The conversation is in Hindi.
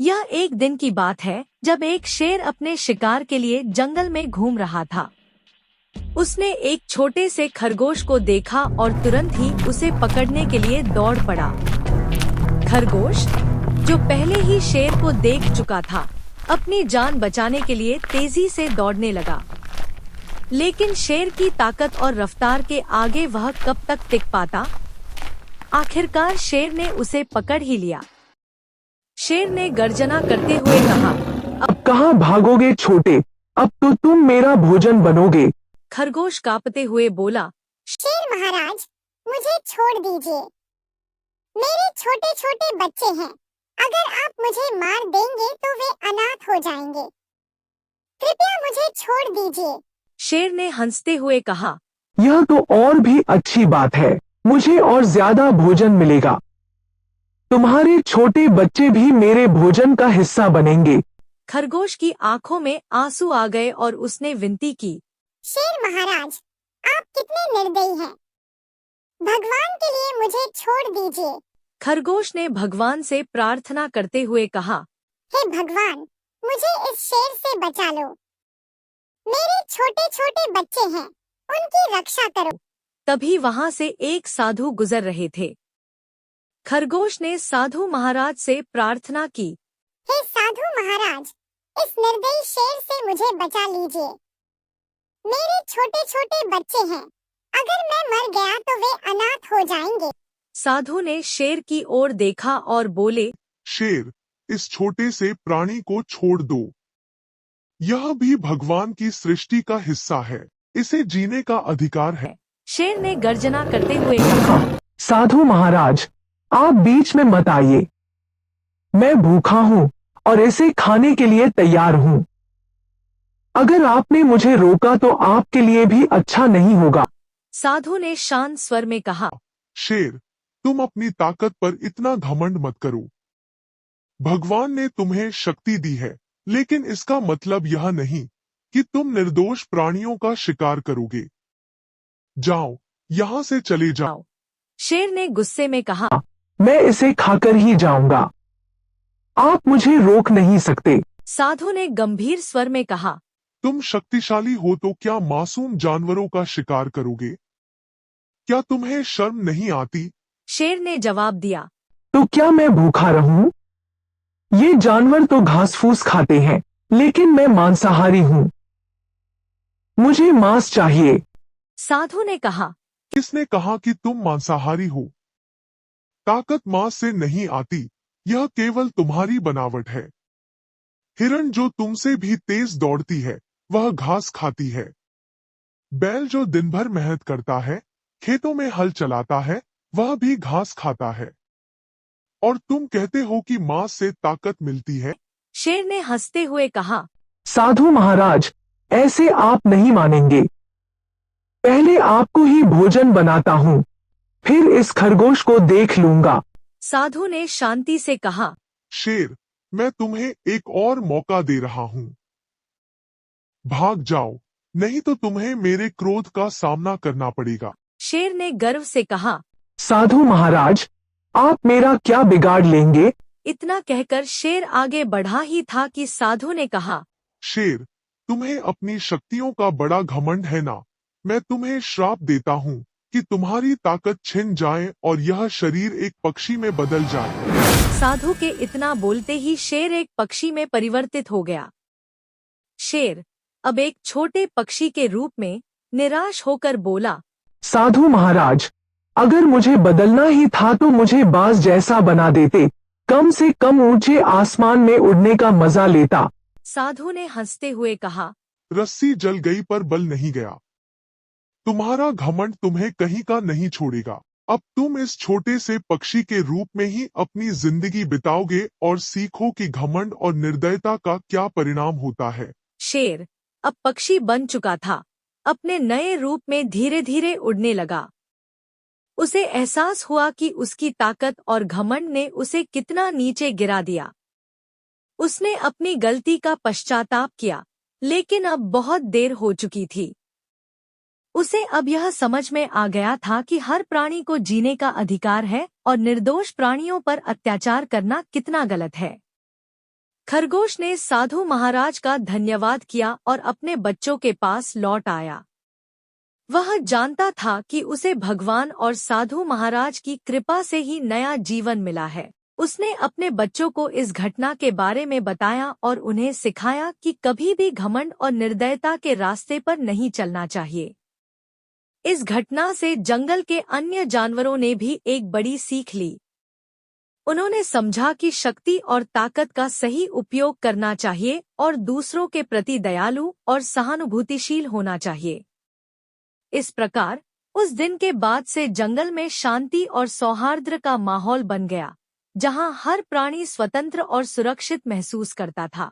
यह एक दिन की बात है जब एक शेर अपने शिकार के लिए जंगल में घूम रहा था। उसने एक छोटे से खरगोश को देखा और तुरंत ही उसे पकड़ने के लिए दौड़ पड़ा। खरगोश, जो पहले ही शेर को देख चुका था, अपनी जान बचाने के लिए तेजी से दौड़ने लगा। लेकिन शेर की ताकत और रफ्तार के आगे वह कब तक टिक पाता? आखिरकार शेर ने उसे पकड़ ही लिया। शेर ने गर्जना करते हुए कहा, अब कहाँ भागोगे छोटे, अब तो तुम मेरा भोजन बनोगे। खरगोश कांपते हुए बोला, शेर महाराज, मुझे छोड़ दीजिए। मेरे छोटे छोटे बच्चे हैं। अगर आप मुझे मार देंगे तो वे अनाथ हो जाएंगे। कृपया मुझे छोड़ दीजिए। शेर ने हंसते हुए कहा, यह तो और भी अच्छी बात है, मुझे और ज्यादा भोजन मिलेगा। तुम्हारे छोटे बच्चे भी मेरे भोजन का हिस्सा बनेंगे। खरगोश की आंखों में आंसू आ गए और उसने विनती की, शेर महाराज, आप कितने निर्दयी हैं। भगवान के लिए मुझे छोड़ दीजिए। खरगोश ने भगवान से प्रार्थना करते हुए कहा, हे भगवान, मुझे इस शेर से बचा लो। मेरे छोटे छोटे बच्चे हैं, उनकी रक्षा करो। तभी वहां से एक साधु गुजर रहे थे। खरगोश ने साधु महाराज से प्रार्थना की, हे साधु महाराज, इस निर्दयी शेर से मुझे बचा लीजिए। मेरे छोटे छोटे बच्चे हैं। अगर मैं मर गया तो वे अनाथ हो जाएंगे। साधु ने शेर की ओर देखा और बोले, शेर, इस छोटे से प्राणी को छोड़ दो। यह भी भगवान की सृष्टि का हिस्सा है, इसे जीने का अधिकार है। शेर ने गर्जना करते हुए कहा, साधु महाराज, आप बीच में मत आइए। मैं भूखा हूँ और इसे खाने के लिए तैयार हूँ। अगर आपने मुझे रोका तो आपके लिए भी अच्छा नहीं होगा। साधु ने शांत स्वर में कहा, शेर, तुम अपनी ताकत पर इतना घमंड मत करो। भगवान ने तुम्हें शक्ति दी है, लेकिन इसका मतलब यह नहीं कि तुम निर्दोष प्राणियों का शिकार करोगे। जाओ, यहाँ से चले जाओ। शेर ने गुस्से में कहा, मैं इसे खाकर ही जाऊंगा। आप मुझे रोक नहीं सकते। साधु ने गंभीर स्वर में कहा, तुम शक्तिशाली हो तो क्या मासूम जानवरों का शिकार करोगे? क्या तुम्हें शर्म नहीं आती? शेर ने जवाब दिया, तो क्या मैं भूखा रहूं? ये जानवर तो घास फूस खाते हैं, लेकिन मैं मांसाहारी हूँ। मुझे मांस चाहिए। साधु ने कहा, किसने कहा कि तुम मांसाहारी हो? ताकत मांस से नहीं आती, यह केवल तुम्हारी बनावट है। हिरण जो तुमसे भी तेज दौड़ती है, वह घास खाती है। बैल जो दिन भर मेहनत करता है, खेतों में हल चलाता है, वह भी घास खाता है। और तुम कहते हो कि मांस से ताकत मिलती है? शेर ने हंसते हुए कहा, साधु महाराज, ऐसे आप नहीं मानेंगे। पहले आपको ही भोजन बनाता हूँ, फिर इस खरगोश को देख लूंगा। साधु ने शांति से कहा, शेर, मैं तुम्हें एक और मौका दे रहा हूँ। भाग जाओ, नहीं तो तुम्हें मेरे क्रोध का सामना करना पड़ेगा। शेर ने गर्व से कहा, साधु महाराज, आप मेरा क्या बिगाड़ लेंगे? इतना कहकर शेर आगे बढ़ा ही था कि साधु ने कहा, शेर, तुम्हें अपनी शक्तियों का बड़ा घमंड है ना? मैं तुम्हें श्राप देता हूँ कि तुम्हारी ताकत छिन जाए और यह शरीर एक पक्षी में बदल जाए। साधु के इतना बोलते ही शेर एक पक्षी में परिवर्तित हो गया। शेर अब एक छोटे पक्षी के रूप में निराश होकर बोला, साधु महाराज, अगर मुझे बदलना ही था तो मुझे बाज जैसा बना देते, कम से कम ऊंचे आसमान में उड़ने का मजा लेता। साधु ने हंसते हुए कहा, रस्सी जल गई पर बल नहीं गया। तुम्हारा घमंड तुम्हें कहीं का नहीं छोड़ेगा। अब तुम इस छोटे से पक्षी के रूप में ही अपनी जिंदगी बिताओगे और सीखो कि घमंड और निर्दयता का क्या परिणाम होता है। शेर अब पक्षी बन चुका था, अपने नए रूप में धीरे धीरे उड़ने लगा। उसे एहसास हुआ कि उसकी ताकत और घमंड ने उसे कितना नीचे गिरा दिया। उसने अपनी गलती का पश्चाताप किया, लेकिन अब बहुत देर हो चुकी थी। उसे अब यह समझ में आ गया था कि हर प्राणी को जीने का अधिकार है और निर्दोष प्राणियों पर अत्याचार करना कितना गलत है। खरगोश ने साधु महाराज का धन्यवाद किया और अपने बच्चों के पास लौट आया। वह जानता था कि उसे भगवान और साधु महाराज की कृपा से ही नया जीवन मिला है। उसने अपने बच्चों को इस घटना के बारे में बताया और उन्हें सिखाया कि कभी भी घमंड और निर्दयता के रास्ते पर नहीं चलना चाहिए। इस घटना से जंगल के अन्य जानवरों ने भी एक बड़ी सीख ली। उन्होंने समझा कि शक्ति और ताकत का सही उपयोग करना चाहिए और दूसरों के प्रति दयालु और सहानुभूतिशील होना चाहिए। इस प्रकार उस दिन के बाद से जंगल में शांति और सौहार्द का माहौल बन गया, जहां हर प्राणी स्वतंत्र और सुरक्षित महसूस करता था।